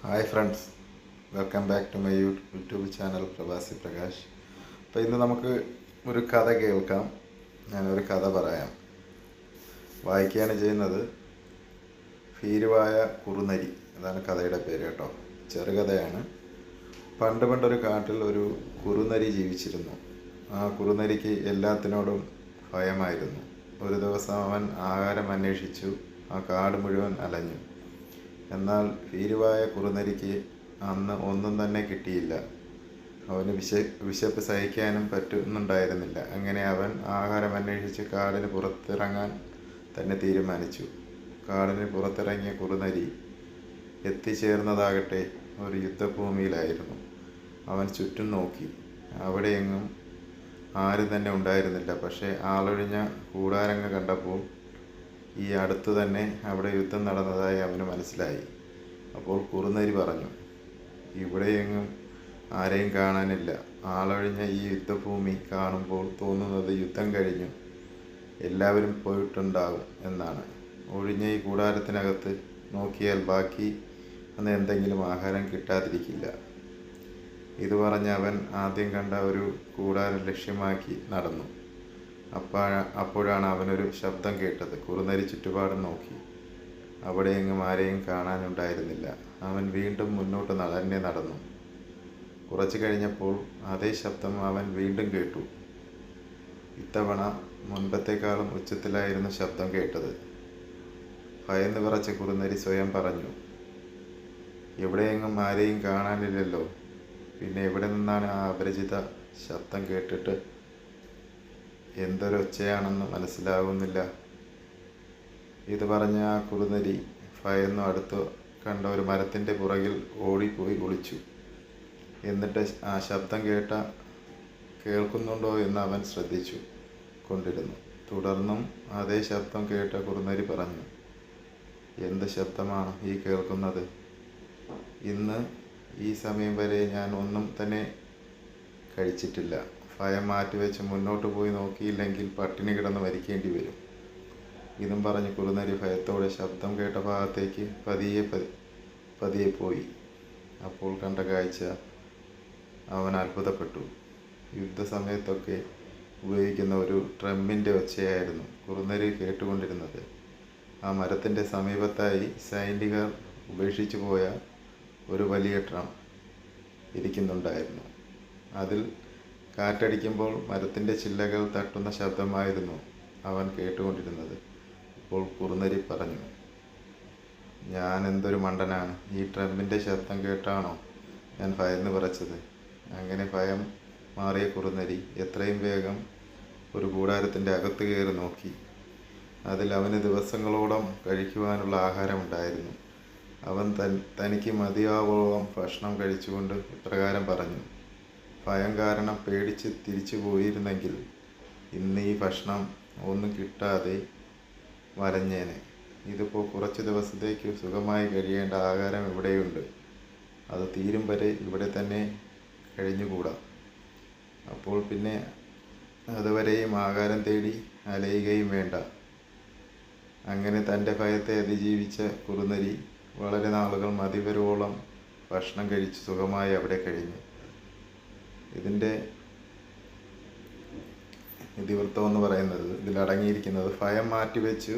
Hi friends, welcome back to my YouTube channel Pravasi Prakash. അപ്പോൾ ഇന്ന് നമുക്ക് ഒരു കഥ കേൾക്കാം. ഞാനൊരു കഥ പറയാം. വായിക്കുകയാണ് ചെയ്യുന്നത് ഭീരുവായ കുറുനരി. അതാണ് കഥയുടെ പേര് കേട്ടോ. ചെറുകഥയാണ്. പണ്ടൊരു കാട്ടിൽ ഒരു കുറുനരി ജീവിച്ചിരുന്നു. ആ കുറുനരിക്ക് എല്ലാത്തിനോടും ഭയമായിരുന്നു. ഒരു ദിവസം അവൻ ആഹാരം അന്വേഷിച്ചു ആ കാട് മുഴുവൻ അലഞ്ഞു. എന്നാൽ ഭീരുവായ കുറുനരിക്ക് അന്ന് ഒന്നും തന്നെ കിട്ടിയില്ല. അവന് വിശപ്പ് സഹിക്കാനും പറ്റുന്നുണ്ടായിരുന്നില്ല. അങ്ങനെ അവൻ ആഹാരം അന്വേഷിച്ച് കാടിന് പുറത്തിറങ്ങാൻ തന്നെ തീരുമാനിച്ചു. കാടിന് പുറത്തിറങ്ങിയ കുറുനരി എത്തിച്ചേർന്നതാകട്ടെ ഒരു യുദ്ധഭൂമിയിലായിരുന്നു. അവൻ ചുറ്റും നോക്കി. അവിടെയെങ്ങും ആരും തന്നെ ഉണ്ടായിരുന്നില്ല. പക്ഷേ ആളൊഴിഞ്ഞ കൂടാരങ്ങൾ കണ്ടപ്പോൾ ഈ അടുത്ത് തന്നെ അവിടെ യുദ്ധം നടന്നതായി അവന് മനസ്സിലായി. അപ്പോൾ കുറുനരി പറഞ്ഞു, ഇവിടെയെങ്ങും ആരെയും കാണാനില്ല. ആളൊഴിഞ്ഞ ഈ യുദ്ധഭൂമി കാണുമ്പോൾ തോന്നുന്നത് യുദ്ധം കഴിഞ്ഞു എല്ലാവരും പോയിട്ടുണ്ടാകും എന്നാണ്. ഒഴിഞ്ഞ ഈ കൂടാരത്തിനകത്ത് നോക്കിയാൽ ബാക്കി അന്ന് എന്തെങ്കിലും ആഹാരം കിട്ടാതിരിക്കില്ല. ഇത് പറഞ്ഞ് അവൻ ആദ്യം കണ്ട ഒരു കൂടാരം ലക്ഷ്യമാക്കി നടന്നു. അപ്പോഴാണ് അവനൊരു ശബ്ദം കേട്ടത്. കുറുനരി ചുറ്റുപാടും നോക്കി. അവിടെയെങ്ങും ആരെയും കാണാനുണ്ടായിരുന്നില്ല. അവൻ വീണ്ടും മുന്നോട്ട് തന്നെ നടന്നു. കുറച്ചു കഴിഞ്ഞപ്പോൾ അതേ ശബ്ദം അവൻ വീണ്ടും കേട്ടു. ഇത്തവണ മുൻപത്തേക്കാളും ഉച്ചത്തിലായിരുന്നു ശബ്ദം കേട്ടത്. ഭയന്ന് വിറച്ച കുറുനരി സ്വയം പറഞ്ഞു, എവിടെയെങ്ങും ആരെയും കാണാനില്ലല്ലോ, പിന്നെ എവിടെ നിന്നാണ് ആ അപരിചിത ശബ്ദം കേട്ടിട്ട് എന്തൊരൊച്ചയാണെന്ന് മനസ്സിലാകുന്നില്ല. ഇത് പറഞ്ഞ ആ കുറുനരി ഭയന്നു അടുത്ത് കണ്ട ഒരു മരത്തിൻ്റെ പുറകിൽ ഓടിപ്പോയി ഒളിച്ചു. എന്നിട്ട് ആ ശബ്ദം കേൾക്കുന്നുണ്ടോ എന്ന് അവൻ ശ്രദ്ധിച്ചു കൊണ്ടിരുന്നു. തുടർന്നും അതേ ശബ്ദം കേട്ട കുറുനരി പറഞ്ഞു, എന്ത് ശബ്ദമാണ് ഈ കേൾക്കുന്നത്? ഇന്ന് ഈ സമയം വരെ ഞാൻ ഒന്നും തന്നെ കഴിച്ചിട്ടില്ല. ഭയം മാറ്റിവെച്ച് മുന്നോട്ട് പോയി നോക്കിയില്ലെങ്കിൽ പട്ടിണി കിടന്ന് മരിക്കേണ്ടി വരും. ഇതും പറഞ്ഞ് കുറുനരി ഭയത്തോടെ ശബ്ദം കേട്ട ഭാഗത്തേക്ക് പതിയെ പോയി. അപ്പോൾ കണ്ട കാഴ്ച അവൻ അത്ഭുതപ്പെട്ടു. യുദ്ധസമയത്തൊക്കെ ഉപയോഗിക്കുന്ന ഒരു ഡ്രമ്മിൻ്റെ ഒച്ചയായിരുന്നു കുറുനരി കേട്ടുകൊണ്ടിരുന്നത്. ആ മരത്തിൻ്റെ സമീപത്തായി സൈനികർ ഉപേക്ഷിച്ചു പോയ ഒരു വലിയ ഡ്രം ഇരിക്കുന്നുണ്ടായിരുന്നു. അതിൽ കാറ്റടിക്കുമ്പോൾ മരത്തിൻ്റെ ചില്ലകൾ തട്ടുന്ന ശബ്ദമായിരുന്നു അവൻ കേട്ടുകൊണ്ടിരുന്നത്. അപ്പോൾ കുറുനരി പറഞ്ഞു, ഞാൻ എന്തൊരു മണ്ടനാണ്. ഈ ഡ്രമ്മിൻ്റെ ശബ്ദം കേട്ടാണോ ഞാൻ ഭയന്ന് വിറച്ചത്? അങ്ങനെ ഭയം മാറിയ കുറുനരി എത്രയും വേഗം ഒരു കൂടാരത്തിൻ്റെ അകത്ത് കയറി നോക്കി. അതിൽ അവന് ദിവസങ്ങളോളം കഴിക്കുവാനുള്ള ആഹാരമുണ്ടായിരുന്നു. അവൻ തനിക്ക് മതിയാവോളം ഭക്ഷണം കഴിച്ചുകൊണ്ട് ഇപ്രകാരം പറഞ്ഞു, ഭയം കാരണം പേടിച്ച് തിരിച്ചു പോയിരുന്നെങ്കിൽ ഇന്ന് ഈ ഭക്ഷണം ഒന്നും കിട്ടാതെ വലഞ്ഞേനെ. ഇതിപ്പോൾ കുറച്ച് ദിവസത്തേക്ക് സുഖമായി കഴിയേണ്ട ആഹാരം ഇവിടെയുണ്ട്. അത് തീരും വരെ ഇവിടെ തന്നെ കഴിഞ്ഞുകൂടാ. അപ്പോൾ പിന്നെ അതുവരെയും ആഹാരം തേടി അലയുകയും വേണ്ട. അങ്ങനെ തൻ്റെ ഭയത്തെ അതിജീവിച്ച കുറുനരി വളരെ നാളുകൾ മതിവരോളം ഭക്ഷണം കഴിച്ച് സുഖമായി അവിടെ കഴിഞ്ഞു. ഇതിൻ്റെ ഇതിവൃത്തം എന്ന് പറയുന്നത്, ഇതിലടങ്ങിയിരിക്കുന്നത്, ഭയം മാറ്റിവെച്ച്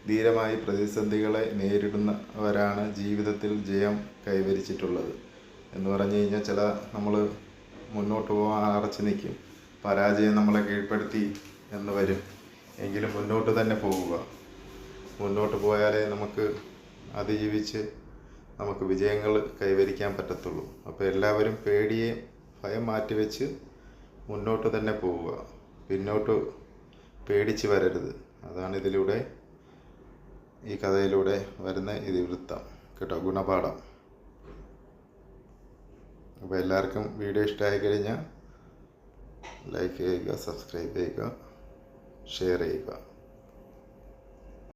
ധീരമായി പ്രതിസന്ധികളെ നേരിടുന്നവരാണ് ജീവിതത്തിൽ ജയം കൈവരിച്ചിട്ടുള്ളത് എന്ന് പറഞ്ഞു കഴിഞ്ഞാൽ നമ്മൾ മുന്നോട്ട് പോകാൻ അറച്ചു നിൽക്കും. പരാജയം നമ്മളെ കീഴ്പ്പെടുത്തി എന്ന് വരും. എങ്കിലും മുന്നോട്ട് തന്നെ പോവുക. മുന്നോട്ട് പോയാലേ നമുക്ക് അതിജീവിച്ച് നമുക്ക് വിജയങ്ങൾ കൈവരിക്കാൻ പറ്റത്തുള്ളൂ. അപ്പോൾ എല്ലാവരും ഭയം മാറ്റിവെച്ച് മുന്നോട്ട് തന്നെ പോവുക. പിന്നോട്ട് പേടിച്ച് വരരുത്. അതാണ് ഈ കഥയിലൂടെ വരുന്ന ഇതിവൃത്തം കേട്ടോ, ഗുണപാഠം. അപ്പോൾ എല്ലാവർക്കും വീഡിയോ ഇഷ്ടമായി കഴിഞ്ഞാൽ ലൈക്ക് ചെയ്യുക, സബ്സ്ക്രൈബ് ചെയ്യുക, ഷെയർ ചെയ്യുക.